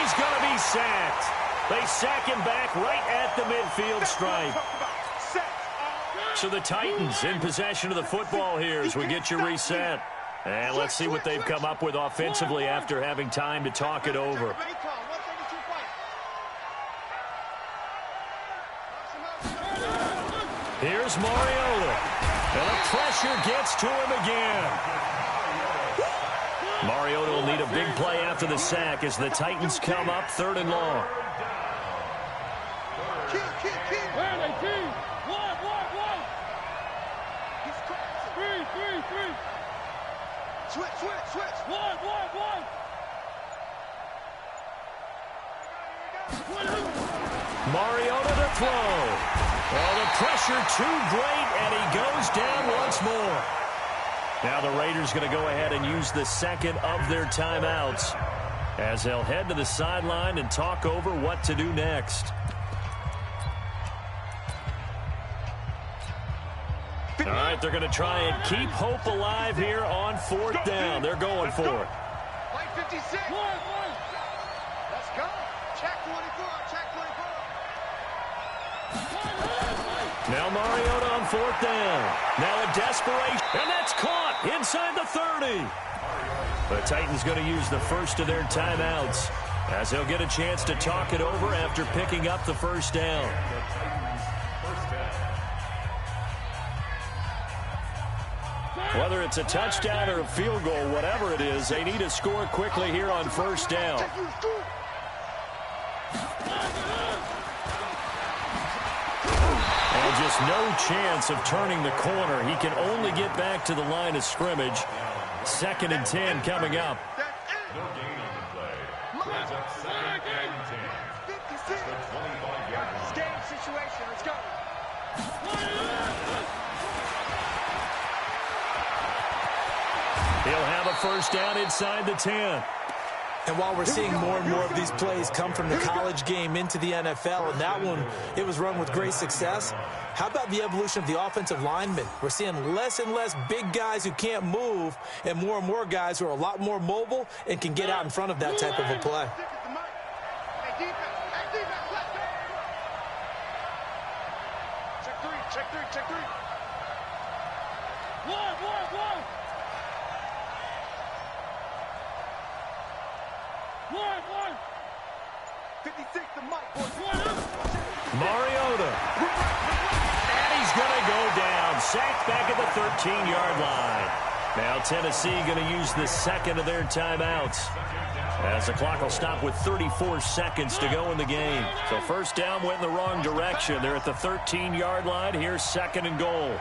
Speaker 1: He's going to be sacked. They sack him back right at the midfield stripe. So the Titans in possession of the football here as we get you reset. And let's see what they've come up with offensively after having time to talk it over. Here's Mariota. And the pressure gets to him again. Mariota will need a big play after the sack as the Titans come up 3rd and long.
Speaker 2: Switch.
Speaker 1: Mariota to throw. Well, the pressure too great, and he goes down once more. Now the Raiders going to go ahead and use the second of their timeouts as they'll head to the sideline and talk over what to do next. All right, they're going to try and keep hope alive here on 4th down. They're going for it.
Speaker 2: Play 56. Let's go. Check 24. Check 24.
Speaker 1: Now Mariota on 4th down. Now a desperation. And that's caught inside the 30. The Titans going to use the first of their timeouts as they'll get a chance to talk it over after picking up the first down. Whether it's a touchdown or a field goal, whatever it is, they need to score quickly here on 1st down. And just no chance of turning the corner. He can only get back to the line of scrimmage. 2nd and 10 coming up.
Speaker 4: No gain on the play. Brings up 2nd and 10.
Speaker 2: 56.
Speaker 4: The 25-yard line.
Speaker 2: Game situation. Let's go.
Speaker 1: He'll have a first down inside the 10.
Speaker 3: And while we're seeing more and more of these plays come from the college game into the NFL, and that one, it was run with great success, how about the evolution of the offensive linemen? We're seeing less and less big guys who can't move and more guys who are a lot more mobile and can get out in front of that type of a play.
Speaker 2: Hey, defense. Hey, defense. Let's go. Check 3. Check 3. Check 3.
Speaker 5: One.
Speaker 2: 56 to Mike.
Speaker 1: Mariota. And he's going to go down. Sacked back at the 13-yard line. Now Tennessee going to use the second of their timeouts, as the clock will stop with 34 seconds to go in the game. So first down went in the wrong direction. They're at the 13-yard line. Here's 2nd and goal.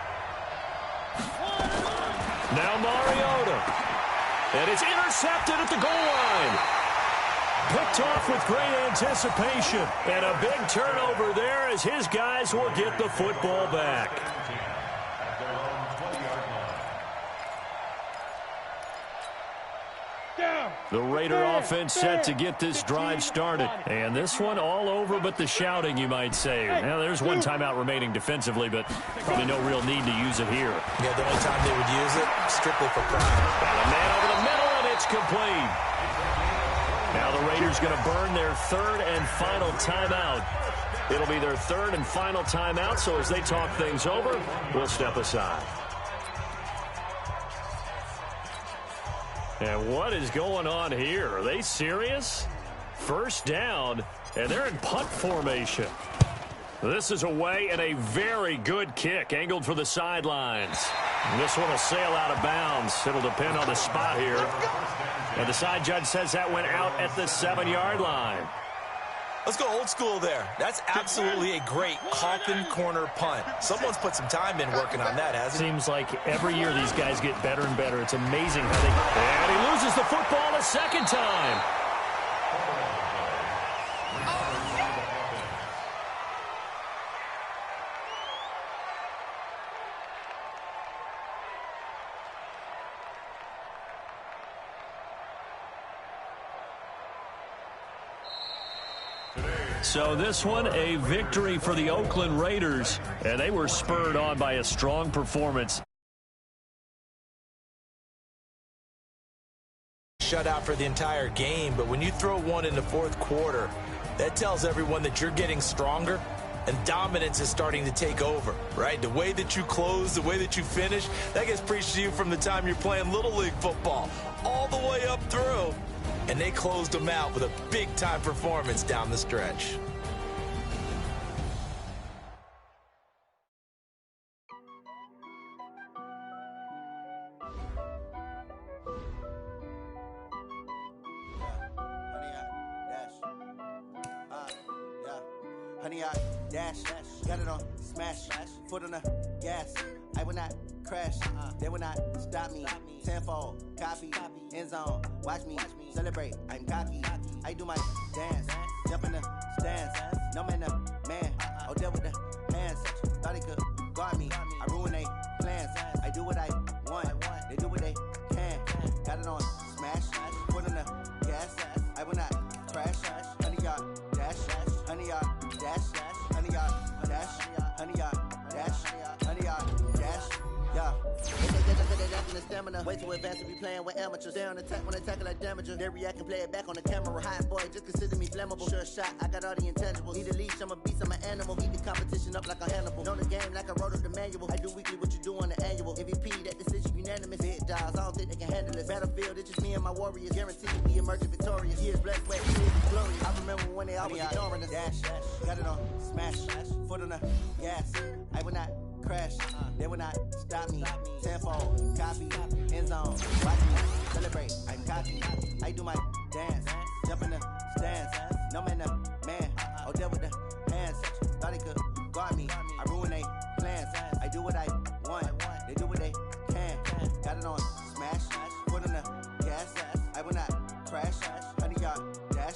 Speaker 1: Now Mariota. And it's intercepted at the goal line. Picked off with great anticipation. And a big turnover there as his guys will get the football back.
Speaker 4: At their own 20-yard line.
Speaker 5: Down.
Speaker 1: The Raider offense set to get this drive started. And this one all over but the shouting, you might say. Now, there's one timeout remaining defensively, but probably no real need to use it here.
Speaker 3: Yeah, the only time they would use it, strictly for pride.
Speaker 1: And a man over the middle, and it's complete. Now the Raiders going to burn their 3rd and final timeout. It'll be their 3rd and final timeout, so as they talk things over, we'll step aside. And what is going on here? Are they serious? First down, and they're in punt formation. This is away, and a very good kick, angled for the sidelines. This one will sail out of bounds. It'll depend on the spot here. And the side judge says that went out at the 7-yard line.
Speaker 3: Let's go old school there. That's absolutely a great coffin corner punt. Someone's put some time in working on that, hasn't he?
Speaker 1: Seems like every year these guys get better and better. It's amazing how they... And he loses the football a second time. So this one, a victory for the Oakland Raiders, and they were spurred on by a strong performance.
Speaker 3: Shutout for the entire game, but when you throw one in the 4th quarter, that tells everyone that you're getting stronger and dominance is starting to take over, right? The way that you close, the way that you finish, that gets preached to you from the time you're playing Little League football all the way up through. And they closed them out with a big-time performance down the stretch.
Speaker 6: Honey, I dash, got it on, smash, foot on the gas. I will not crash, they will not stop me. Tenfold, copy, end zone, watch me celebrate. I'm cocky, I do my dance, jump in the stands. No man, man, oh, deal with the hands. Thought he could guard me, I ruin they plans. I do what I want, they do what they can. Got it on, smash, foot on the gas. I will not crash, honey, y'all dash, honey, y'all dash, honey, y'all dash, honey, y'all dash, honey, y'all dash, too advanced to be playing with amateurs. Stay on attack when I tackle like damager. They react and play it back on the camera. Hot boy, just consider me flammable. Sure shot, I got all the intangibles. Need a leash, I'm a beast, I'm an animal. Eat the competition up like a Hannibal. Know the game like I wrote up the manual. I do weekly what you do on the annual. MVP, that decision unanimous. Big dials, I don't think they can handle this. Battlefield, it's just me and my warriors. Guaranteed we emerging victorious. Years blood, sweat, tears, glorious. I remember when they always ignoring us. Dash, got it on, smash, foot on the gas. I will not crash, they will not stop me. Tenfold, copy, end zone, watch me celebrate. I'm cocky, I do my dance, jump in the stands. No man, the man, oh deal with the hands. Thought he could guard me, I ruin they plans. I do what I want, they do what they can. Got it on, smash, foot on the gas. I will not crash, 100-yard dash,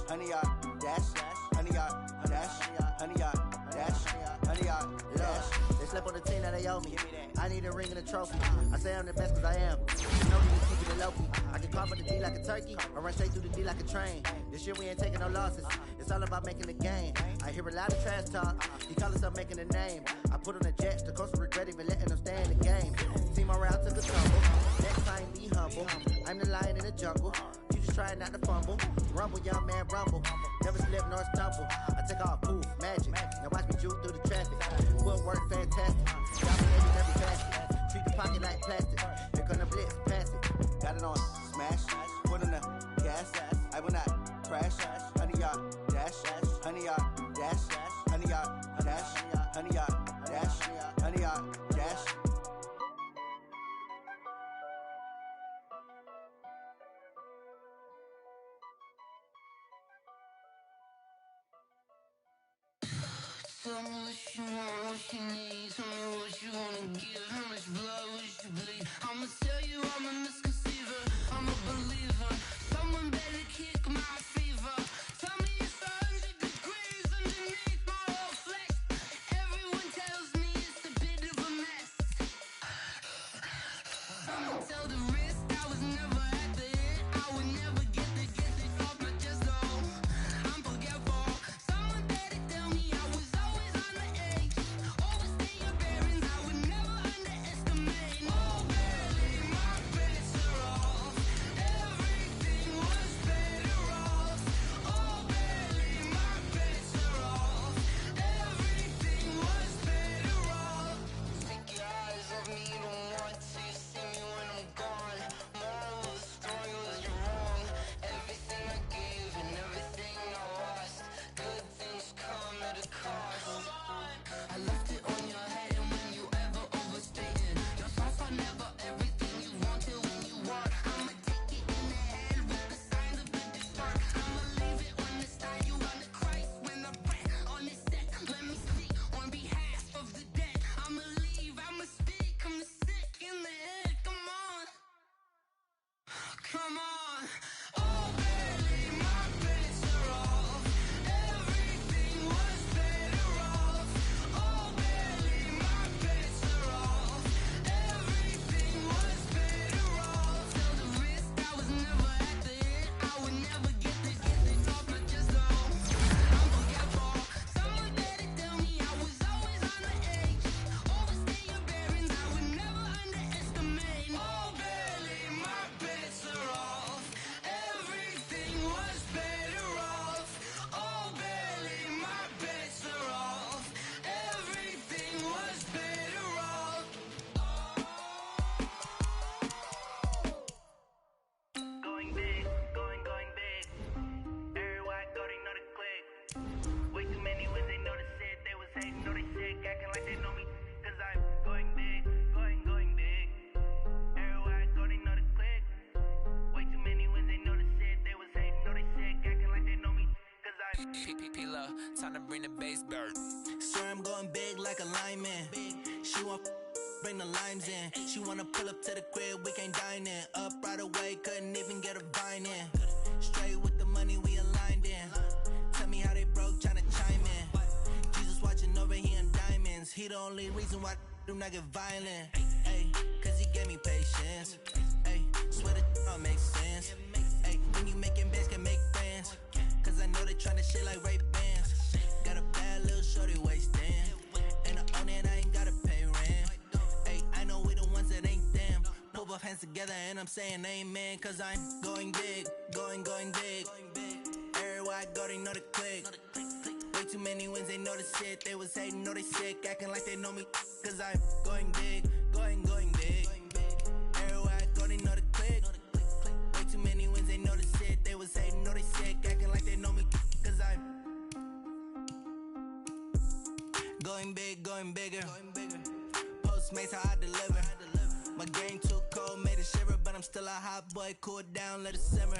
Speaker 6: 100-yard dash, 100-yard dash, 100-yard dash, 100-yard dash. They slept on the team that they owe me. I need a ring and a trophy. I say I'm the best cause I am. You know you keep it low key. I can carve up the D like a turkey or run straight through the D like a train. This year we ain't taking no losses. It's all about making a game. I hear a lot of trash talk. He call himself making a name. I put on the Jets. The coach will regret even letting them stay in the game. Team morale took a tumble. Next time be humble. I'm the lion in the jungle. You just try not to fumble. Rumble, young man, rumble. Never slip nor stumble. I take off, poof, magic. Now watch me juke through the traffic. Footwork fantastic. Dominating every facet. Treat the pocket like plastic. Here come the blitz, pass it. Got it on, smash. Foot on the gas. I will not crash. 100-yard dash. 100-yard dash. 100-yard dash. 100-yard dash. 100-yard dash.
Speaker 7: Tell me what you want, what you need. Tell me what you wanna give. How much blood would you bleed? I'ma tell you I'm a misconceiver. I'm a believer. Someone better kick my fever. Tell me it's 100 degrees underneath my whole flesh. Everyone tells me it's a bit of a mess. Someone tell the risk I was never at the end. I would never get it off my chest though. I'm forgetful. Someone better tell me I was always on the edge. Overstay your bearings, I would never underestimate. Oh baby, my bets are off. Everything was better off. Oh baby, my bets are off. Everything was better off. Take your eyes off me, you don't want to see me when I'm gone. Moral of the story was you're wrong. Everything I gave and everything I lost. Good things come at a cost. I left it on your head, and when you ever overstated yourself, I never everything you wanted when you want. I'ma take it in the head with the signs of a depart. I'ma leave it on the side. You on the Christ when I pray on this set. Let me speak on behalf of the dead. I'ma leave, I'ma speak. I'm the sick in the head. Come on, come on. Oh baby, my bets are off. Everything was better off. Oh baby, my bets are off. Everything was better off. Tell the risk I was never at the end. I would never get it off my chest though. I'm forgetful. Someone better tell me I was always on the edge. Overstay your bearings, I would never underestimate. Oh baby, my bets are off. Everything was better off. Oh baby, my bets are off. Everything was better off. Going big, going big. Everywhere I go, they know the click. Way too many when they know the shit. They was hating, know they sick, acting like they know me. Cause I'm going big, going big. Everywhere I go, they know the click. Way too many when they know the shit. They was hating, know they sick, acting like they know me. Cause I'm P-P-P-Love, time to bring the bass dirt.
Speaker 6: Swear I'm going big like a lineman. She want bring the limes in. She wanna pull up to the crib, we can't dine in. Up right away, couldn't even get a vine in. Straight with the money we aligned in. Tell me how they broke, tryna chime in. Jesus watching over here in diamonds. He the only reason why do not get violent. Ay, cause he gave me patience. Ay, swear that all makes sense. Ay, when you making bands can make friends. Cause I know they tryna shit like Ray Bans. Got a bad little shorty wasting. And I own it, I ain't gotta pay rent. Ay, I know we the ones that ain't them. Pull both hands together. together and I'm saying amen, cause I'm going big, going big. Everywhere I go, they know the click. Way too many wins, they know the shit. They was hating, know they sick, acting like they know me, cause I'm going big, going big. Everywhere I go, they know the click. Way too many wins, they know the shit. They was hating, know they sick, acting like they know me, cause I'm going big, going bigger. Postmates, how I deliver. My game too cold, made it shiver, but I'm still a hot boy. Cool it down, let it simmer.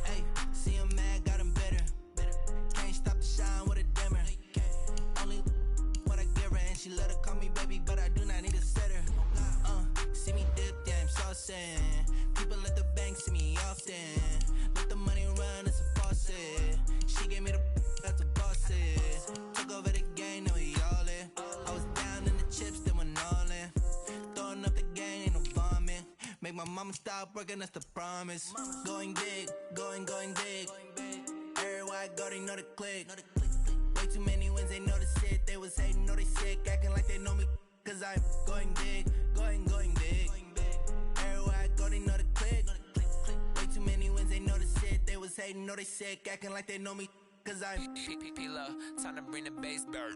Speaker 6: Hey, see him mad, got him bitter. Can't stop the shine with a dimmer. Only what I give her, and she let her call me baby, but I do not need a sitter. See me dip, yeah, I'm saucing. People at the bank see me often. Let the money run, it's a faucet. She gave me the that's a boss it. Took over the game, now we all in. I was down in the chips, then went all in. Throwing up the game, ain't no vomit. Make my mama stop working, that's the promise. Going big, going big. Everywhere I go, they know the click. Way too many wins, they know the shit. They was hating, know they sick, acting like they know me, cause I'm going big, going big. Everywhere I go, they know the click. Way too many wins, they know the shit. They was hating, know they sick, acting like they know me, cause I'm
Speaker 8: P-Love, time to bring the bass back.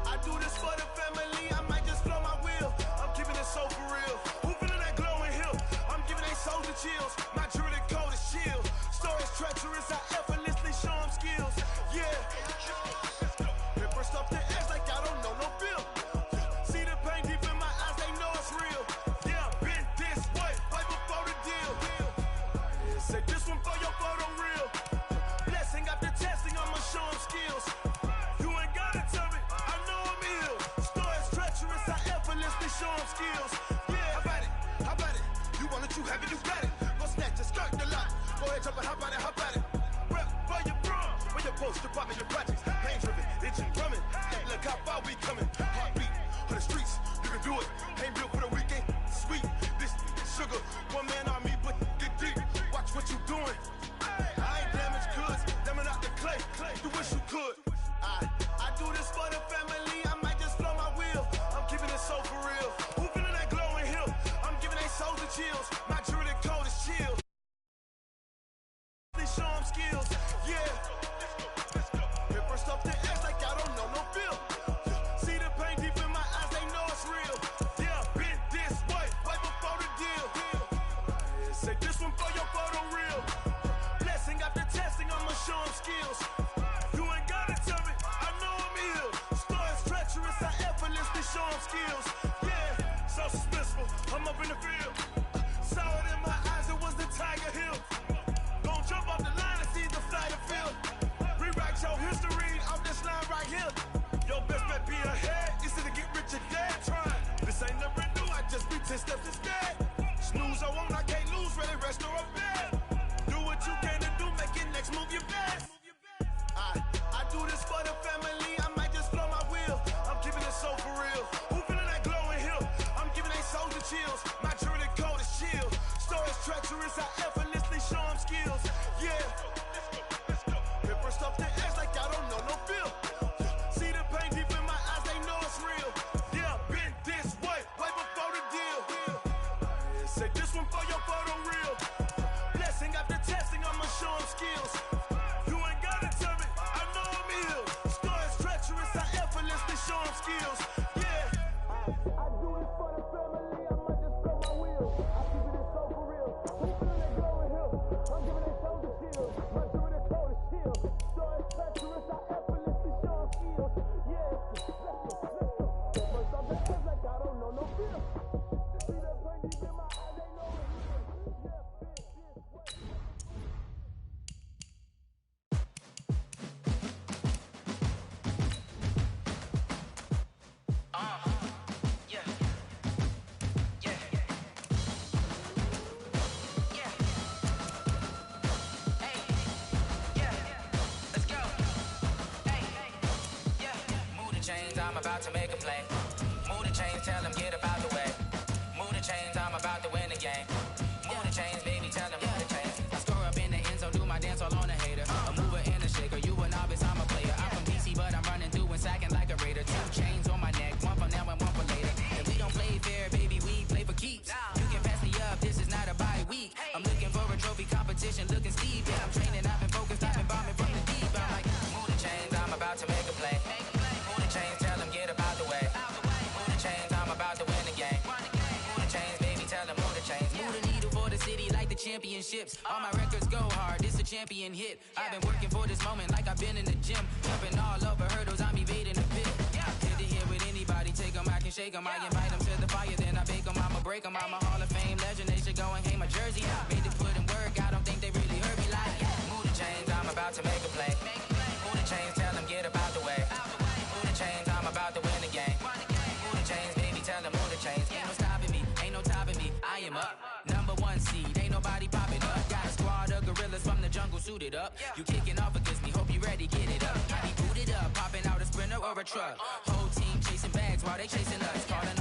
Speaker 9: I do this for the family, I might just blow my wheel. I'm keeping it so for real. Who feeling that glowing hill? I'm giving they souls the chills. My jewelry code is chill. Stories treacherous, I effortlessly show them skills. Yeah. Paper stuff the edge like I don't know no feel. See the pain deep in my eyes, they know it's real. Yeah, been this way, way before the deal. Say this one for your photo real. Blessing after testing, I'ma show them skills. Show them skills. Yeah, how about it? You want it, you have it, you got it. Go snatch it, skirt the lot. Go ahead, jump it, how about it? Rep for your bro, where your post, department, your projects. Pain driven, itching, drumming. Hey, look how far we coming. Heartbeat on the streets, you can do it. Ain't built for the weekend. Sweet, this sugar, one man army, but get deep. Watch what you doing. I ain't damaged goods, damn out the clay. You wish you could. I do this for the family. I might just blow my wheel. I'm keeping it so for real. Who feeling that glowing hill? I'm giving they souls the chills. My jewelry code is chill. They show them skills. Yeah. Paper stuff the edge like I don't know no feel. See the pain deep in my eyes, they know it's real. Yeah, been this way, way before the deal. Say this one for your photo real. Blessing after testing, I'ma show them skills. You ain't gotta tell me, I know I'm ill. Stories treacherous, I effortlessly show them skills. Yeah, so suspenseful, I'm up in the field. Saw it in my eyes, it was the Tiger Hill. Gon' jump off the line and see the fly the field. Rewrite your history off this line right here. Your best bet be ahead, easy to get rich or dead trying. This ain't never new, I just be 10 steps instead. Snooze I won't, I can't lose, ready, rest or a bed. Do what you can to do, make it next move your best. I do this for the family, I might just blow my wheel. I'm keeping it so for real. Who feeling that glowing hill? I'm giving they souls the chills. My jewelry code is chill. Stories treacherous, I effortlessly show them skills. Yeah. Paper stuff the edge like I don't know no feel. See the pain deep in my eyes, they know it's real. Yeah, been this way, way before the deal. Say this one for your photo real. Blessing after testing, I'ma show them skills. You ain't gotta tell me, I know I'm ill. Stories treacherous, I effortlessly show them skills. Yeah. I do this for the family, I might just blow my wheel. I keep it so for real. Who feeling that glowing hill? I'm giving they souls the chill. My jewelry code is chill. Stories treacherous, I effortlessly show them skills. Yeah. Let's go. First off the edge like I don't know no feel. See that pain deep in my eyes, they know it's real. Yeah, been this way.
Speaker 10: about to make a play. Move the chains, tell them get up out the way. Move the chains, I'm about to win the game. Move the chains, baby, tell them move the chains. I score up in the end zone, do my dance all on a hater. A mover and a shaker, you a novice, I'm a player. I'm from DC, but I'm running through and sacking like a raider. 2 chains on my neck, one for now and one for later. And we don't play fair, baby, we play for keeps. You can pass me up, this is not a bye week. I'm looking for a trophy competition, looking steep. Yeah, I'm training, I've been focused, I've been bombing from the deep. I'm like, move the chains, I'm about to make a play. Move the chains, tell them get up out the way. Move the chains, I'm about to win the game. Move the chains, baby, tell them move the chains. Move the needle for the city like the championships. All my records go hard, this a champion hit. I've been working for this moment like I've been in the gym. Jumping all over hurdles, I'm evading the pit. Hit the hit with anybody, take them, I can shake them. I invite them to the fire, then I bake them, I'ma break them. I'm a Hall of Fame legend, they should go and hang my jersey. Made to put in work, I don't think they really heard me like, move the chains, I'm about to make a play. Move the chains, tell them get up out the way. Move the chains, I'm about to win the game. Move the chains, baby, tell them move the chains. Ain't no stopping me, ain't no topping me, I am up. Number 1 seed, ain't nobody popping up. Got a squad of gorillas from the jungle suited up. You kicking off against me, hope you ready, get it up. I be booted up, popping out a sprinter or a truck. Whole team chasing bags while they chasing us. Calling